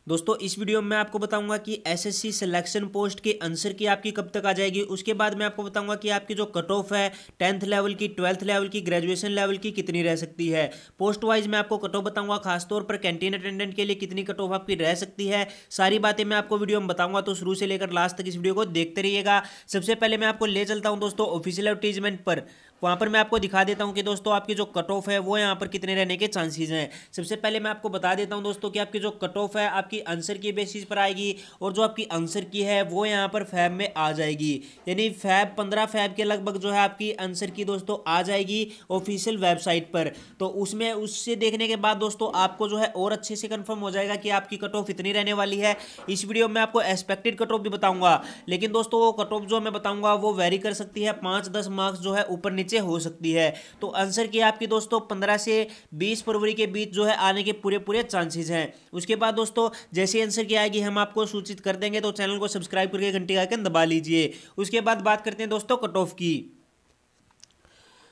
दोस्तों इस वीडियो में मैं आपको बताऊंगा कि एसएससी सिलेक्शन पोस्ट के आंसर की आपकी कब तक आ जाएगी। उसके बाद मैं आपको बताऊंगा कि आपकी जो कट ऑफ है 10th लेवल की, 12th लेवल की, ग्रेजुएशन लेवल की कितनी रह सकती है। पोस्ट वाइज मैं आपको कट ऑफ बताऊंगा, खासतौर पर कैंटीन अटेंडेंट के लिए कितनी कट ऑफ आपकी रह सकती है। सारी बातें मैं आपको वीडियो में बताऊंगा, तो शुरू से लेकर लास्ट तक इस वीडियो को देखते रहिएगा। सबसे पहले मैं आपको ले चलता हूं दोस्तों ऑफिशियल एडवर्टीजमेंट पर। वहाँ पर मैं आपको दिखा देता हूँ कि दोस्तों आपकी जो कट ऑफ है वो यहाँ पर कितने रहने के चांसेस हैं। सबसे पहले मैं आपको बता देता हूँ दोस्तों कि आपकी जो कट ऑफ है आपकी आंसर की बेसिस पर आएगी, और जो आपकी आंसर की है वो यहाँ पर फैब में आ जाएगी। यानी फैब 15 फैब के लगभग जो है आपकी आंसर की दोस्तों आ जाएगी ऑफिशियल वेबसाइट पर। तो उसमें उससे देखने के बाद दोस्तों आपको जो है और अच्छे से कंफर्म हो जाएगा कि आपकी कट ऑफ इतनी रहने वाली है। इस वीडियो में आपको एक्सपेक्टेड कट ऑफ भी बताऊंगा, लेकिन दोस्तों वो कट ऑफ जो मैं बताऊंगा वो वेरी कर सकती है, 5-10 मार्क्स जो है ऊपर नीचे हो सकती है। तो आंसर की आपकी दोस्तों 15 से 20 फरवरी के बीच जो है आने के पूरे पूरे चांसेस हैं। उसके बाद दोस्तों जैसे आंसर की आएगी हम आपको सूचित कर देंगे, तो चैनल को सब्सक्राइब करके घंटी का आइकन दबा लीजिए। उसके बाद बात करते हैं दोस्तों कट ऑफ की।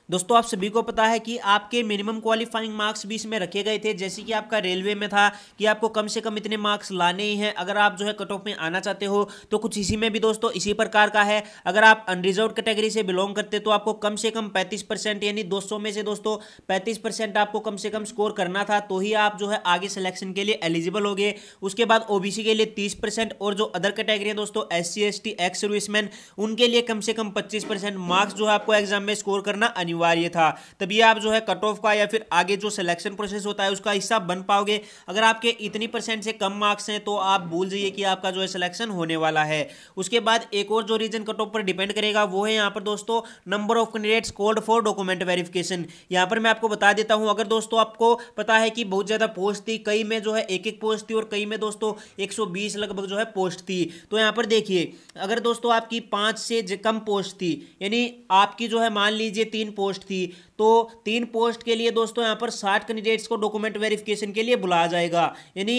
दोस्तों आप सभी को पता है कि आपके मिनिमम क्वालिफाइंग मार्क्स भी इसमें रखे गए थे। जैसे कि आपका रेलवे में था कि आपको कम से कम इतने मार्क्स लाने ही हैं अगर आप जो है कट ऑफ में आना चाहते हो, तो कुछ इसी में भी दोस्तों इसी प्रकार का है। अगर आप अनरिजर्व कैटेगरी से बिलोंग करते तो आपको कम से कम 35%, यानी 200 में से दोस्तों 35% आपको कम से कम स्कोर करना था, तो ही आप जो है आगे सिलेक्शन के लिए एलिजिबल हो गए। उसके बाद ओबीसी के लिए 30%, और जो अदर कैटेगरी है दोस्तों SC ST एक्स सर्विसमैन, उनके लिए कम से कम 25% मार्क्स जो है आपको एग्जाम में स्कोर करना अनिवार्य था। तभी आप जो है कट ऑफ का या फिर आगे जो सिलेक्शन प्रोसेस होता है उसका हिस्सा बन पाओगे। अगर आपके इतनी परसेंट से कम मार्क्स हैं तो आप भूल जाइए कि आपका जो है सिलेक्शन होने वाला है। उसके बाद एक और जो रीजन कट ऑफ पर डिपेंड करेगा वो है यहाँ पर दोस्तों number of candidates called for document verification. यहाँ पर मैं आपको बता देता हूँ, अगर दोस्तों आपको पता है कि बहुत ज्यादा पोस्ट थी, कई में जो है एक पोस्ट थी और कई में दोस्तों 120 लगभग जो है पोस्ट थी। तो यहाँ पर देखिए अगर दोस्तों आपकी 5 से कम पोस्ट थी, यानी आपकी जो है मान लीजिए 3 पोस्ट थी, तो 3 पोस्ट के लिए दोस्तों यहां पर 60 कैंडिडेट्स को डॉक्यूमेंट वेरिफिकेशन के लिए बुलाया जाएगा, यानी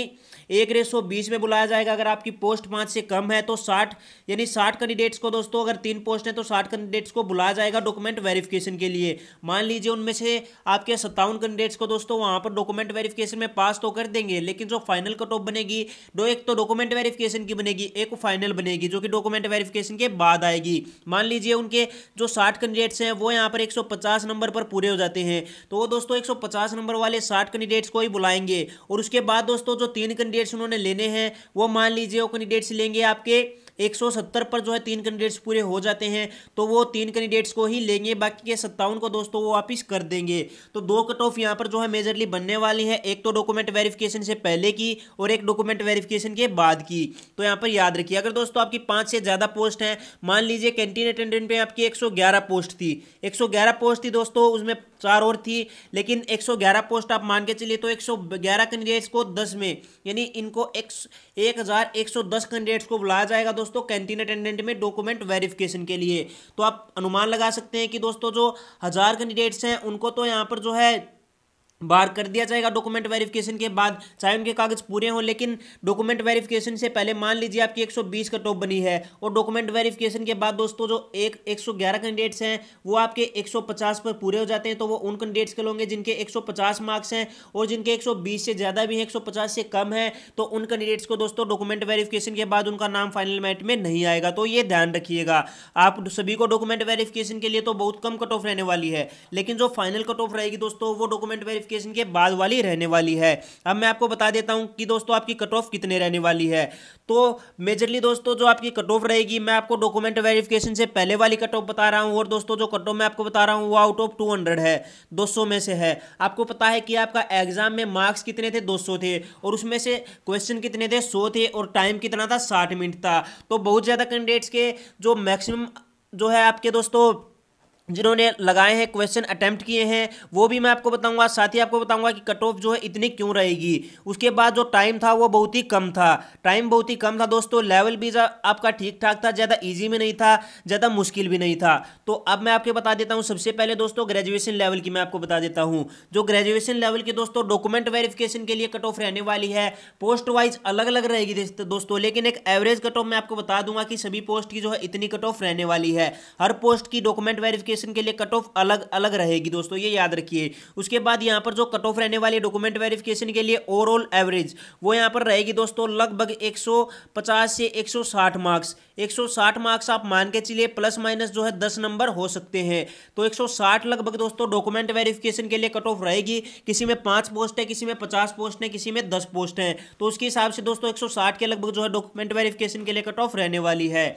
1:20 में बुलाया जाएगा। अगर आपकी पोस्ट 5 से कम है तो 60, यानी 60 कैंडिडेट्स को दोस्तों, अगर 3 पोस्ट है तो 60 कैंडिडेट्स को बुलाया जाएगा डॉक्यूमेंट वेरिफिकेशन के लिए। मान लीजिए उनमें से आपके 57 कैंडिडेट्स को दोस्तों वहां पर डॉक्यूमेंट वेरिफिकेशन में पास तो कर देंगे, लेकिन जो फाइनल कट ऑफ बनेगी दो, एक तो डॉक्यूमेंट वेरिफिकेशन की बनेगी, एक फाइनल बनेगी जो कि डॉक्यूमेंट वेरिफिकेशन के बाद आएगी। मान लीजिए उनके जो 60 कैंडिडेट्स हैं वो यहाँ पर 150 नंबर पर पूरे हो जाते हैं, तो वो दोस्तों 150 नंबर वाले 60 कैंडिडेट्स को ही बुलाएंगे। और उसके बाद दोस्तों जो 3 कैंडिडेट्स उन्होंने लेने हैं वो मान लीजिए वो कैंडिडेट्स लेंगे आपके 170 पर जो है 3 कैंडिडेट्स पूरे हो जाते हैं, तो वो 3 कैंडिडेट्स को ही लेंगे, बाकी के 57 को दोस्तों वो वापिस कर देंगे। तो 2 कट ऑफ यहाँ पर जो है मेजरली बनने वाली है, एक तो डॉक्यूमेंट वेरिफिकेशन से पहले की और एक डॉक्यूमेंट वेरिफिकेशन के बाद की। तो यहाँ पर याद रखिए अगर दोस्तों आपकी 5 से ज्यादा पोस्ट है, मान लीजिए कैंटीन अटेंडेंट पे आपकी 111 पोस्ट थी, 111 पोस्ट थी दोस्तों, उसमें 4 और थी, लेकिन 111 पोस्ट आप मान के चलिए, तो 111 कैंडिडेट्स को 10 में, यानी इनको 1110 कैंडिडेट्स को बुलाया जाएगा दोस्तों कैंटीन अटेंडेंट में डॉक्यूमेंट वेरिफिकेशन के लिए। तो आप अनुमान लगा सकते हैं कि दोस्तों जो 1000 कैंडिडेट्स हैं उनको तो यहाँ पर जो है बाहर कर दिया जाएगा डॉक्यूमेंट वेरिफिकेशन के बाद, चाहे उनके कागज पूरे हों। लेकिन डॉक्यूमेंट वेरिफिकेशन से पहले मान लीजिए आपकी 120 कट ऑफ बनी है, और डॉक्यूमेंट वेरिफिकेशन के बाद दोस्तों जो 111 कैंडिडेट्स हैं वो आपके 150 पर पूरे हो जाते हैं, तो वो उन कैंडिडेट्स के होंगे जिनके 150 मार्क्स हैं, और जिनके 120 से ज़्यादा भी हैं, 150 से कम है, तो उन कैंडिडेट्स को दोस्तों डॉक्यूमेंट वेरिफिकेशन के बाद उनका नाम फाइनल मेरिट में नहीं आएगा। तो ये ध्यान रखिएगा, आप सभी को डॉक्यूमेंट वेरिफिकेशन के लिए तो बहुत कम कट ऑफ रहने वाली है, लेकिन जो फाइनल कट ऑफ रहेगी दोस्तों वो डॉक्यूमेंट वेरिफिकेशन के बाद वाली रहने वाली है। अब मैं आपको बता देता हूं कि दोस्तों आपकी कट ऑफ कितने रहने वाली है। तो मेजरली दोस्तों जो आपकी कट ऑफ रहेगी, मैं आपको डॉक्यूमेंट वेरिफिकेशन से पहले वाली कट ऑफ बता रहा हूं, और दोस्तों जो कट ऑफ मैं आपको बता रहा हूं वो आउट ऑफ 200 है, 200 में से है। आपको पता है कि आपका एग्जाम में मार्क्स कितने थे, 200 थे, और उसमें से क्वेश्चन कितने थे, 100 थे, और टाइम कितना था, 60 मिनट था। तो बहुत ज्यादा कैंडिडेट्स के जो मैक्सिमम जो है आपके दोस्तों जिन्होंने लगाए हैं, क्वेश्चन अटेम्प्ट किए हैं, वो भी मैं आपको बताऊंगा। साथ ही आपको बताऊंगा कि कट ऑफ जो है इतनी क्यों रहेगी। उसके बाद जो टाइम था वो बहुत ही कम था, टाइम बहुत ही कम था दोस्तों। लेवल भी आपका ठीक ठाक था, ज़्यादा इजी में नहीं था, ज़्यादा मुश्किल भी नहीं था। तो अब मैं आपको बता देता हूँ, सबसे पहले दोस्तों ग्रेजुएशन लेवल की मैं आपको बता देता हूँ। जो ग्रेजुएशन लेवल की दोस्तों डॉक्यूमेंट वेरिफिकेशन के लिए कट ऑफ रहने वाली है, पोस्ट वाइज अलग अलग रहेगी दोस्तों, लेकिन एक एवरेज कट ऑफ मैं आपको बता दूंगा कि सभी पोस्ट की जो है इतनी कट ऑफ रहने वाली है। हर पोस्ट की डॉक्यूमेंट वेरिफिकेशन वेरिफिकेशन के लिए कट ऑफ अलग अलग रहेगी दोस्तों, ये याद रखिए। उसके बाद यहाँ पर जो कट ऑफ रहने वाली डॉक्यूमेंट वेरिफिकेशन के लिए ओवरऑल एवरेज वो यहाँ पर रहेगी दोस्तों लगभग 150 से 160 मार्क्स। 160 मार्क्स आप मान के चलिए, प्लस माइनस जो है 10 नंबर हो सकते हैं। तो 160 लगभग दोस्तों डॉक्यूमेंट वेरिफिकेशन के लिए कट ऑफ रहेगी। किसी में 5 पोस्ट है, किसी में 50 पोस्ट है, किसी में 10 पोस्ट है, तो उसके हिसाब से दोस्तों 160 के लगभग जो है डॉक्यूमेंट वेरिफिकेशन के लिए कट ऑफ रहने वाली है।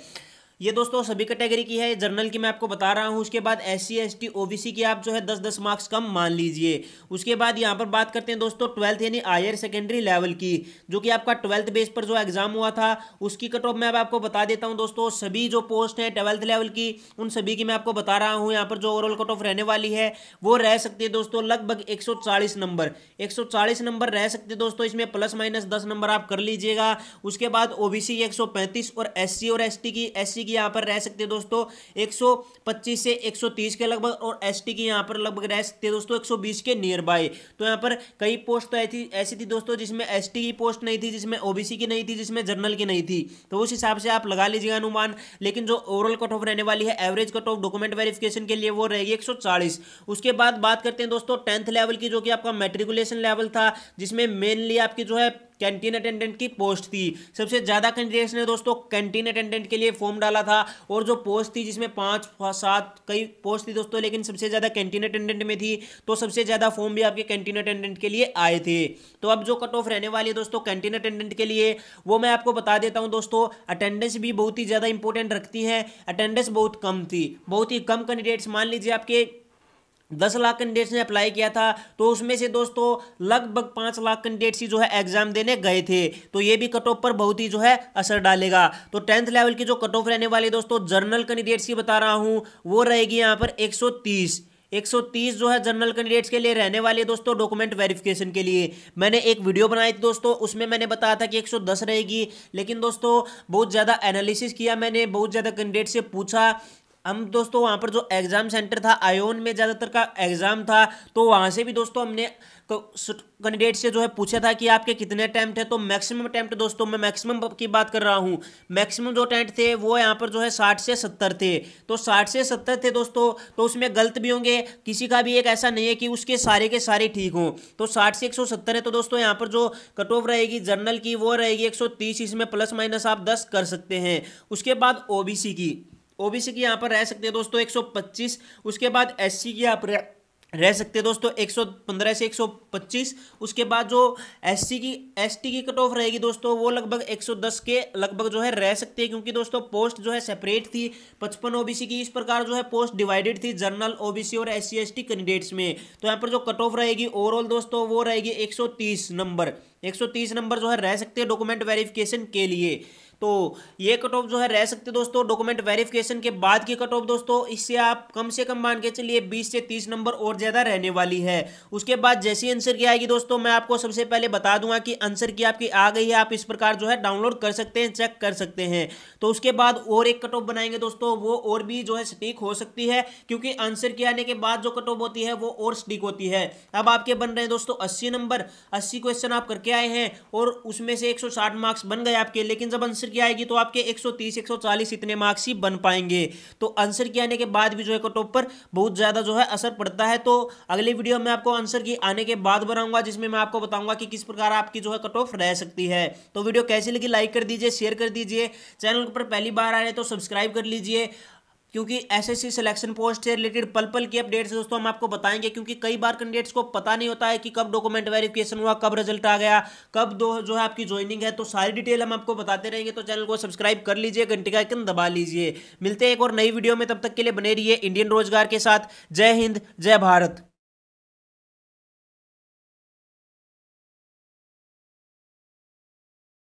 ये दोस्तों सभी कैटेगरी की है, जर्नल की मैं आपको बता रहा हूं। उसके बाद SC ST OBC की आप जो है 10-10 मार्क्स कम मान लीजिए। उसके बाद यहां पर बात करते हैं दोस्तों 12th यानी हायर सेकेंडरी लेवल की, जो कि आपका 12th बेस पर जो एग्जाम हुआ था उसकी कट ऑफ मैं अब आपको बता देता हूं दोस्तों। सभी जो पोस्ट हैं 12th लेवल की उन सभी की मैं आपको बता रहा हूं। यहाँ पर जो ओवरऑल कट ऑफ रहने वाली है वो रह सकती है दोस्तों लगभग 140 नंबर। 140 नंबर रह सकते दोस्तों, इसमें प्लस माइनस 10 नंबर आप कर लीजिएगा। उसके बाद OBC 135 और SC और ST की यहाँ पर रह सकते दोस्तों 125 से 130 के लगभग, और ST की यहाँ पर लगभग रह सकते दोस्तों 120 के नियर बाय। तो यहाँ पर कई पोस्ट तो ऐसी थी दोस्तों जिसमें ST की पोस्ट नहीं थी, जिसमें OBC की नहीं थी, जिसमें जर्नल की नहीं थी। तो उस हिसाब से आप लगा लीजिएगा अनुमान। लेकिन जो ओवरऑल कट ऑफ रहने वाली है average cut off document verification के लिए वो रहेगी 140। उसके बाद बात करते हैं दोस्तों 10th लेवल की, जो कि आपका मैट्रिकुलेशन लेवल था, जिसमें मेनली आपकी जो है कैंटीन अटेंडेंट की पोस्ट थी। सबसे ज्यादा कैंडिडेट्स ने दोस्तों कैंटीन अटेंडेंट के लिए फॉर्म डाला था, और जो पोस्ट थी जिसमें 5-7 कई पोस्ट थी दोस्तों, लेकिन सबसे ज्यादा कैंटीन अटेंडेंट में थी, तो सबसे ज्यादा फॉर्म भी आपके कैंटीन अटेंडेंट के लिए आए थे। तो अब जो कट ऑफ रहने वाली है दोस्तों कैंटीन अटेंडेंट के लिए वो मैं आपको बता देता हूं दोस्तों। अटेंडेंस भी बहुत ही ज्यादा इंपॉर्टेंट रखती है। अटेंडेंस बहुत कम थी, बहुत ही कम कैंडिडेट्स, मान लीजिए आपके 10 लाख कैंडिडेट्स ने अप्लाई किया था, तो उसमें से दोस्तों लगभग 5 लाख कैंडिडेट्स ही जो है एग्जाम देने गए थे। तो ये भी कट ऑफ पर बहुत ही जो है असर डालेगा। तो 10th लेवल की जो कट ऑफ रहने वाली दोस्तों जर्नल कैंडिडेट्स की बता रहा हूं, वो रहेगी यहां पर 130 जो है जनरल कैंडिडेट्स के लिए रहने वाले दोस्तों डॉक्यूमेंट वेरिफिकेशन के लिए। मैंने एक वीडियो बनाई थी दोस्तों, उसमें मैंने बताया था कि 110 रहेगी, लेकिन दोस्तों बहुत ज़्यादा एनालिसिस किया मैंने, बहुत ज़्यादा कैंडिडेट से पूछा हम दोस्तों। वहाँ पर जो एग्ज़ाम सेंटर था आयोन में ज़्यादातर का एग्ज़ाम था, तो वहाँ से भी दोस्तों हमने कैंडिडेट से जो है पूछा था कि आपके कितने अटैम्प्ट है। तो मैक्सिमम अटैम्प्ट दोस्तों, मैं मैक्सिमम की बात कर रहा हूँ, मैक्सिमम जो अटैम्प्ट थे वो यहाँ पर जो है 60 से 70 थे। तो 60 से 70 थे दोस्तों, तो उसमें गलत भी होंगे, किसी का भी एक ऐसा नहीं है कि उसके सारे के सारे ठीक हों। तो 60 से 170 है, तो दोस्तों यहाँ पर जो कट ऑफ रहेगी जर्नल की वो रहेगी 130, इसमें प्लस माइनस आप 10 कर सकते हैं। उसके बाद ओबीसी की यहाँ पर रह सकते हैं दोस्तों 125। उसके बाद SC की यहाँ पर रह सकते हैं दोस्तों 115 से 125। उसके बाद जो ST की कट ऑफ रहेगी दोस्तों वो लगभग 110 के लगभग जो है रह सकते हैं, क्योंकि दोस्तों पोस्ट जो है सेपरेट थी 55 OBC की। इस प्रकार जो है पोस्ट डिवाइडेड थी जनरल OBC और SC ST कैंडिडेट्स में। तो यहाँ पर जो कट ऑफ रहेगी ओवरऑल दोस्तों वो रहेगी 130 नंबर। 130 नंबर जो है रह सकते हैं डॉक्यूमेंट वेरिफिकेशन के लिए। तो ये कट ऑफ जो है रह सकते दोस्तों डॉक्यूमेंट वेरिफिकेशन के बाद की कट ऑफ दोस्तों, इससे आप कम से कम मान के चलिए 20 से 30 नंबर और ज्यादा रहने वाली है। उसके बाद जैसी आंसर की आएगी दोस्तों, मैं आपको सबसे पहले बता दूंगा कि आंसर की आपकी आ गई है, आप इस प्रकार जो है डाउनलोड कर सकते हैं, चेक कर सकते हैं। तो उसके बाद और एक कट ऑफ बनाएंगे दोस्तों, वो और भी जो है सटीक हो सकती है, क्योंकि आंसर के आने के बाद जो कट ऑफ होती है वो और सटीक होती है। अब आपके बन रहे हैं दोस्तों 80 नंबर, 80 क्वेश्चन आप करके आए हैं और उसमें से 160 मार्क्स बन गए आपके, लेकिन जब आंसर की आएगी तो आपके 130 140 इतने मार्क्स ही बन पाएंगे। तो आंसर के आने के बाद भी जो है कट ऑफ पर बहुत ज्यादा जो है असर पड़ता है। तो अगली वीडियो में आपको आंसर की आने के बाद बनाऊंगा, जिसमें मैं आपको बताऊंगा कि किस प्रकार आपकी जो है कट ऑफ रह सकती है। तो वीडियो कैसी लगी लाइक कर दीजिए, शेयर कर दीजिए, चैनल पर पहली बार आ रहे हैं तो सब्सक्राइब कर लीजिए, क्योंकि SSC सिलेक्शन पोस्ट से रिलेटेड पल पल की अपडेट्स दोस्तों हम आपको बताएंगे। क्योंकि कई बार कैंडिडेट्स को पता नहीं होता है कि कब डॉक्यूमेंट वेरिफिकेशन हुआ, कब रिजल्ट आ गया, कब जो है आपकी ज्वाइनिंग है। तो सारी डिटेल हम आपको बताते रहेंगे। तो चैनल को सब्सक्राइब कर लीजिए, घंटी का आइकन दबा लीजिए। मिलते हैं एक और नई वीडियो में, तब तक के लिए बने रहिए इंडियन रोजगार के साथ। जय हिंद, जय भारत।